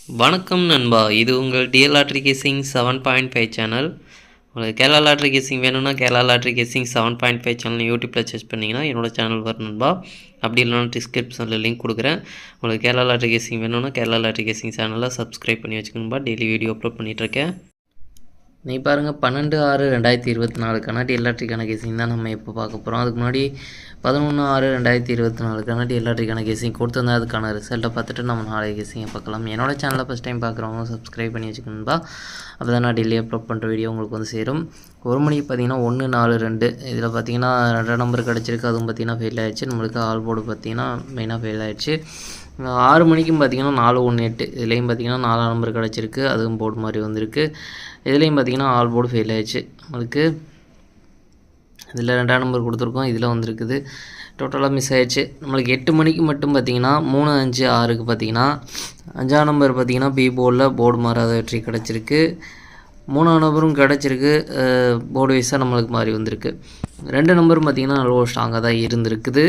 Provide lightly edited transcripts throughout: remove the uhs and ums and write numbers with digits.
வணக்கம் நண்பா, இது உங்கள் டிஎல் லாட்ரி கேசிங் 7.5 சேனல். உங்களுக்கு கேரளா லாட்ரி கேசிங் வேணும்னா கேரளா லாட்ரி கேசிங் 7.5 சேனல் யூடியூப்பில் சர்ச் பண்ணிங்கன்னா என்னோடய சேனல் வரும் நண்பா. அப்படி இல்லைனா டிஸ்கிரிப்ஷனில் லிங்க் கொடுக்குறேன். உங்களுக்கு கேரளா லாட்ரி கேசிங் வேணும்னா கேரளா லாட்ரி கேசிங் சேனலில் சப்ஸ்கிரைப் பண்ணி வச்சுக்கணும்பா. டெய்லி வீடியோ அப்லோட் பண்ணிகிட்ருக்கேன். நீ பாருங்கள், 12/6/2024 டிஎல்ஆர்டிக்கான கேசிங் தான் நம்ம இப்போ பார்க்க போகிறோம். அதுக்கு முன்னாடி 11/6/2024 டிஎல்ஆர்டிக்கான கேசிங் கொடுத்துருந்தா அதுக்கான ரிசல்ட்டை பார்த்துட்டு நம்ம நாளைய கேசிங்கை பார்க்கலாம். என்னோட சேனலை ஃபஸ்ட் டைம் பார்க்குறவங்க சப்ஸ்கிரைப் பண்ணி வச்சுக்கணும்பா. அப்போ தான் நான் டெய்லி அப்லோட் பண்ணுற வீடியோ உங்களுக்கு வந்து சேரும். ஒரு மணிக்கு பார்த்தீங்கன்னா 1-4-2 இதில் பார்த்தீங்கன்னா 2 நம்பர் கிடச்சிருக்கு. அதுவும் பார்த்தீங்கன்னா ஃபெயில் ஆகிடுச்சு. நம்மளுக்கு ஆல் போர்டு பார்த்தீங்கன்னா மெயினாக ஃபெயில் ஆகிடுச்சு. 6 மணிக்கும் பார்த்தீங்கன்னா 4-1-8 இதுலேயும் பார்த்தீங்கன்னா 4 நம்பர் கிடச்சிருக்கு. அதுவும் போர்டு மாதிரி வந்திருக்கு. இதுலேயும் பார்த்தீங்கன்னா ஆல் போர்டு ஃபெயில் ஆகிடுச்சு. நம்மளுக்கு இதில் 2ஆம் நம்பர் கொடுத்துருக்கோம், இதில் வந்திருக்குது. டோட்டலாக மிஸ் ஆகிடுச்சு. நம்மளுக்கு 8 மணிக்கு மட்டும் பார்த்தீங்கன்னா 3-5-6க்கு பார்த்தீங்கன்னா 5ஆம் நம்பர் பார்த்தீங்கன்னா பி போர்டில் போர்டு மாறாத வெற்றி கிடச்சிருக்கு. 3ஆம் நம்பரும் கிடச்சிருக்கு. போர்டு வைஸாக நம்மளுக்கு மாறி வந்திருக்கு. 2 நம்பரும் பார்த்திங்கன்னா நல்ல ஸ்ட்ராங்காக தான் இருந்திருக்குது.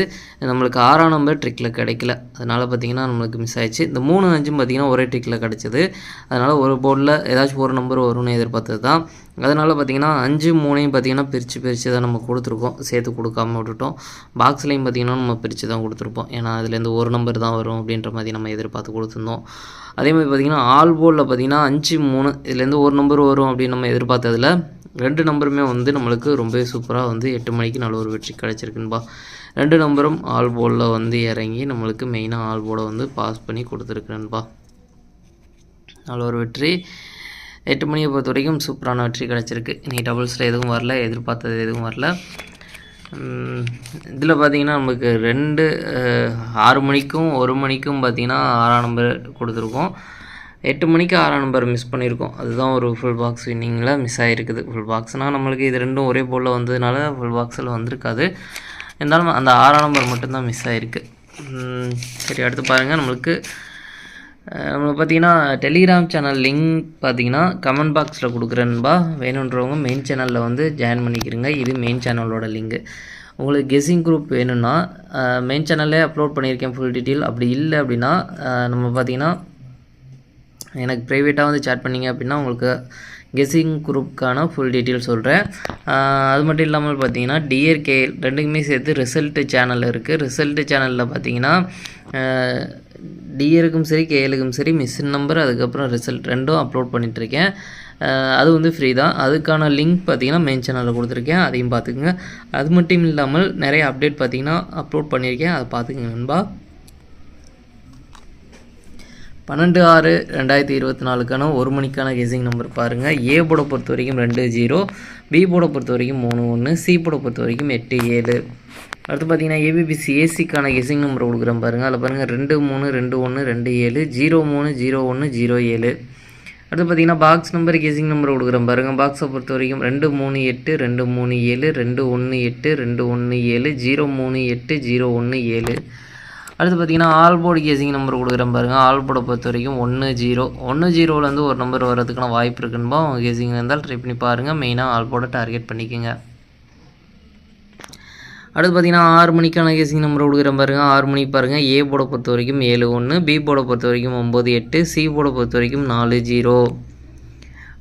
நம்மளுக்கு 6ஆம் நம்பர் ட்ரிக்கில் கிடைக்கல, அதனால் பார்த்திங்கன்னா நம்மளுக்கு மிஸ் ஆகிடுச்சு. இந்த 3-5 பார்த்திங்கன்னா ஒரே ட்ரிக்கில் கிடச்சிது. அதனால் ஒரு போர்டில் ஏதாச்சும் ஒரு நம்பர் வரும்னு எதிர்பார்த்தது தான். அதனால் பார்த்திங்கன்னா 5-3 பார்த்திங்கன்னா பிரித்து தான் நம்ம கொடுத்துருக்கோம், சேர்த்து கொடுக்காம விட்டுட்டோம். பாக்ஸ்லேயும் பார்த்திங்கன்னா நம்ம பிரித்து தான் கொடுத்துருப்போம், ஏன்னா அதுலேருந்து ஒரு நம்பர் தான் வரும் அப்படின்ற மாதிரி நம்ம எதிர்பார்த்து கொடுத்துருந்தோம். அதே மாதிரி பார்த்திங்கன்னா ஆல் போர்டில் பார்த்திங்கன்னா 5-3 இதுலேருந்து ஒரு நம்பர் வரும் அப்படின்னு நம்ம எதிர்பார்த்ததில் 2 நம்பருமே வந்து நம்மளுக்கு ரொம்பவே சூப்பராக வந்து 8 மணிக்கு நல்ல ஒரு வெற்றி கிடச்சிருக்குன்பா. 2 நம்பரும் ஆல் போர்டில் வந்து இறங்கி நம்மளுக்கு மெயினாக ஆல் போர்டை வந்து பாஸ் பண்ணி கொடுத்துருக்குறேன்பா. நல்ல ஒரு வெற்றி. 8 மணியை பொறுத்த வரைக்கும் சூப்பரான வெற்றி கிடச்சிருக்கு. இன்றைக்கி டபுள்ஸில் எதுவும் வரல, எதிர்பார்த்தது எதுவும் வரல. இதில் பார்த்திங்கன்னா நமக்கு 6 மணிக்கும் 1 மணிக்கும் பார்த்திங்கன்னா 6ஆம் நம்பர் கொடுத்துருக்கோம். 8 மணிக்கு 6ஆம் நம்பர் மிஸ் பண்ணியிருக்கோம். அதுதான் ஒரு ஃபுல் பாக்ஸ் வின்னிங்கில் மிஸ் ஆகிருக்குது. ஃபுல் பாக்ஸ்னால் நம்மளுக்கு இது ரெண்டும் ஒரே போர்டில் வந்ததுனால ஃபுல் பாக்ஸில் வந்திருக்காது. இருந்தாலும் அந்த 6ஆம் நம்பர் மட்டும்தான் மிஸ் ஆகிருக்கு. சரி, அடுத்து பாருங்கள். நம்மளுக்கு பார்த்திங்கன்னா டெலிகிராம் சேனல் லிங்க் பார்த்திங்கன்னா கமெண்ட் பாக்ஸில் கொடுக்குறேன்பா. வேணுன்றவங்க மெயின் சேனலில் வந்து ஜாயின் பண்ணிக்கிறங்க. இது மெயின் சேனலோட லிங்க்கு. உங்களுக்கு கெஸ்ஸிங் குரூப் வேணும்னா மெயின் சேனல்லே அப்லோட் பண்ணியிருக்கேன் ஃபுல் டீட்டெயில். அப்படி இல்லை அப்படின்னா நம்ம பார்த்திங்கன்னா எனக்கு ப்ரைவேட்டாக வந்து சேட் பண்ணிங்க அப்படின்னா உங்களுக்கு கெஸ்ஸிங் குரூப்புக்கான ஃபுல் டீட்டெயில் சொல்கிறேன். அது மட்டும் இல்லாமல் பார்த்தீங்கன்னா டிஆர்கே ரெண்டுக்குமே சேர்த்து ரிசல்ட்டு சேனல் இருக்குது. ரிசல்ட்டு சேனலில் பார்த்தீங்கன்னா டிஆருக்கும் சரி கேஎலுக்கும் சரி மிஷின் நம்பர் அதுக்கப்புறம் ரிசல்ட் ரெண்டும் அப்லோட் பண்ணிகிட்ருக்கேன். அது வந்து ஃப்ரீ தான். அதுக்கான லிங்க் பார்த்தீங்கன்னா மெயின் சேனலில் கொடுத்துருக்கேன், அதையும் பார்த்துக்குங்க. அது மட்டும் இல்லாமல் நிறைய அப்டேட் பார்த்தீங்கன்னா அப்லோட் பண்ணியிருக்கேன், அதை பார்த்துக்குங்க நண்பா. 12/6/2024 1 மணிக்கான கெஸ்ஸிங் நம்பர் பாருங்கள். ஏ போர்டை பொறுத்த வரைக்கும் 2-0, பி போர்டை பொறுத்த வரைக்கும் 3-1, சி போர்டை பொறுத்த வரைக்கும் 8-7. அடுத்து பார்த்தீங்கன்னா ஏபிபிசி ஏசிக்கான கெஸ்ஸிங் நம்பர் கொடுக்குறேன் பாருங்கள். அதில் பாருங்கள் 2-3, 2-1, 2-7, 0-3, 0-1, 0-7. அடுத்து பார்த்தீங்கன்னா பாக்ஸ் நம்பர் கெஸ்ஸிங் நம்பர் கொடுக்குறேன் பாருங்கள். பாக்ஸை பொறுத்த வரைக்கும் 2-3-8, 2-3-7, 2-1-8, 2-1-7, 0-3-8, 0-1-7. அடுத்து பார்த்தீங்கன்னா ஆல் போர்டு கேசிங் நம்பர் கொடுக்குறேன் பாருங்கள். ஆல் போர்டை பொறுத்த வரைக்கும் 1-0 ஒரு நம்பர் வர்றதுக்கான வாய்ப்பு இருக்குன்பா. உங்கள் கேசிங் இருந்தால் ட்ரை பண்ணி பாருங்கள். மெயினாக ஆல் போர்டை டார்கெட் பண்ணிக்கோங்க. அடுத்து பார்த்தீங்கன்னா 6 மணிக்கான கேசிங் நம்பர் கொடுக்குறேன் பாருங்கள். 6 மணிக்கு பாருங்கள். ஏ போர்டை பொறுத்த வரைக்கும் 7-1, பி போர்டை பொறுத்த வரைக்கும் 9-8, சி போர்டை பொறுத்த வரைக்கும் 4-0.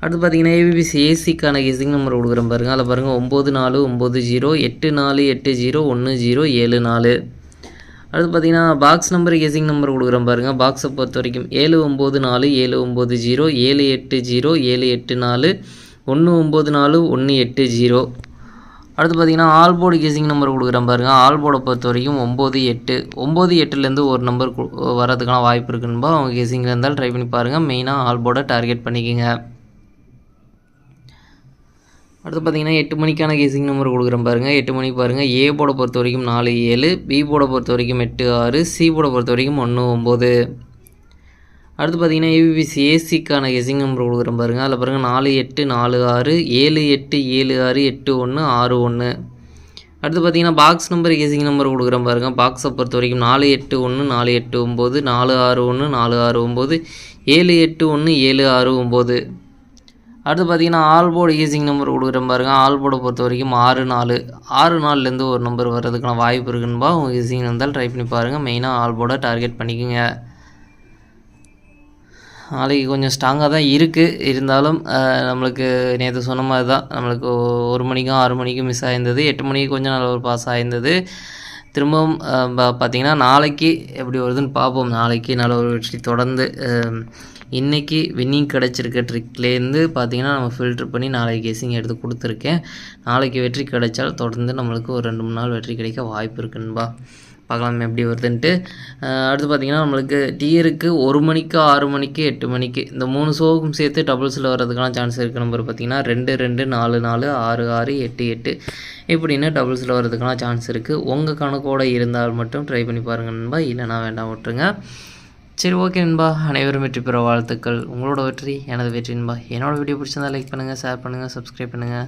அடுத்து பார்த்தீங்கன்னா ஏபிபிசி ஏசிக்கான கேசிங் நம்பர் கொடுக்குறேன் பாருங்கள். அதில் பாருங்கள் 9-4, 9-0, 8-4, 8-0, 1-0, 7-4. அடுத்து பார்த்தீங்கன்னா பாக்ஸ் நம்பர் கெஸ்ஸிங் நம்பர் கொடுக்குறேன் பாருங்கள். பாக்ஸை பொறுத்த வரைக்கும் 7-9-4, 7-9-0, 7-8-0, 7-8-4, 1-9-4, 1-8-0. அடுத்து பார்த்தீங்கன்னா ஆல் போர்டு கெஸ்ஸிங் நம்பர் கொடுக்குறேன் பாருங்கள். ஆல் போர்டை பொறுத்த வரைக்கும் 9-8, 9-8லேருந்து ஒரு நம்பர் வரதுக்கான வாய்ப்பு இருக்குன்பா. அவங்க கெஸ்ஸிங்கில் இருந்தால் ட்ரை பண்ணி பாருங்கள். மெயினாக ஆல் போர்டை டார்கெட் பண்ணிக்கோங்க. அடுத்து பார்த்தீங்கன்னா 8 மணிக்கான கேசிங் நம்பர் கொடுக்குறேன் பாருங்கள். 8 மணிக்கு பாருங்கள். ஏ போர்டை பொறுத்த வரைக்கும் 4-7, பி போர்டை பொறுத்த வரைக்கும் 8-6, சி போர்டை பொறுத்த வரைக்கும் 1-9. அடுத்து பார்த்தீங்கன்னா ஏபிபிசி ஏசிக்கான கேசிங் நம்பர் கொடுக்குறேன் பாருங்கள். அதில் பாருங்கள் 4-8, 4-6, 7-8, 7-6, 8-1, 6-1. அடுத்து பார்த்தீங்கன்னா பாக்ஸ் நம்பர் கேசிங் நம்பர் கொடுக்குறேன் பாருங்கள். பாக்ஸை பொறுத்த வரைக்கும் 4-8-1, 4-8-9, 4-6-1, 4-6-9, 7-8-1, 7-6-9. அடுத்து பார்த்தீங்கன்னா ஆல் போர்டு கேசிங் நம்பர் கொடுக்குறேன் பாருங்கள். ஆல் போர்டை பொறுத்த வரைக்கும் 6-4, 6-4லேருந்து ஒரு நம்பர் வர்றதுக்கான வாய்ப்பு இருக்குன்பா. உங்கள் கேசிங் இருந்தால் ட்ரை பண்ணி பாருங்கள். மெயினாக ஆல் போர்டை டார்கெட் பண்ணிக்கோங்க. நாளைக்கு கொஞ்சம் ஸ்ட்ராங்காக தான் இருக்குது. இருந்தாலும் நம்மளுக்கு நேற்று சொன்ன மாதிரி தான், நம்மளுக்கு 1 மணிக்கும் 6 மணிக்கும் மிஸ் ஆயிருந்தது. 8 மணிக்கு கொஞ்சம் நல்ல ஒரு பாஸ் ஆயிருந்தது. திரும்பவும் பார்த்திங்கன்னா நாளைக்கு எப்படி வருதுன்னு பார்ப்போம். நாளைக்கு நல்ல ஒரு வெற்றி தொடர்ந்து இன்றைக்கி வின்னிங் கிடச்சிருக்க ட்ரிக்லேருந்து பார்த்திங்கன்னா நம்ம ஃபில்ட்ரு பண்ணி நாளைக்கு கெஸ்ஸிங் எடுத்து கொடுத்துருக்கேன். நாளைக்கு வெற்றி கிடைச்சால் தொடர்ந்து நம்மளுக்கு ஒரு 2-3 நாள் வெற்றி கிடைக்க வாய்ப்பு இருக்குன்பா. பார்க்கலாம் எப்படி வருதுன்ட்டு. அடுத்து பார்த்திங்கன்னா நம்மளுக்கு டியருக்கு 1 மணிக்கு 6 மணிக்கு 8 மணிக்கு இந்த 3 ஷோவுக்கும் சேர்த்து டபுள்ஸில் வர்றதுக்கான சான்ஸ் இருக்குது. நம்பர் பார்த்திங்கன்னா 2-2 4-4 6-6 8-8 இப்படின்னு டபுள்ஸில் வர்றதுக்கான சான்ஸ் இருக்குது. உங்கள் கணக்கோடு இருந்தால் மட்டும் ட்ரை பண்ணி பாருங்கள் நண்பா, இல்லைனா வேண்டாம் விட்டுருங்க. சரி ஓகே நண்பா, அனைவரும் வெற்றி பெற வாழ்த்துக்கள். உங்களோட வெற்றி எனது வெற்றி நண்பா. என்னோடய வீடியோ பிடிச்சிருந்தால் லைக் பண்ணுங்கள், ஷேர் பண்ணுங்கள், சப்ஸ்கிரைப் பண்ணுங்கள்.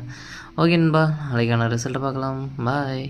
ஓகே நண்பா, நாளைக்கான ரிசல்ட்டை பார்க்கலாம். பாய்.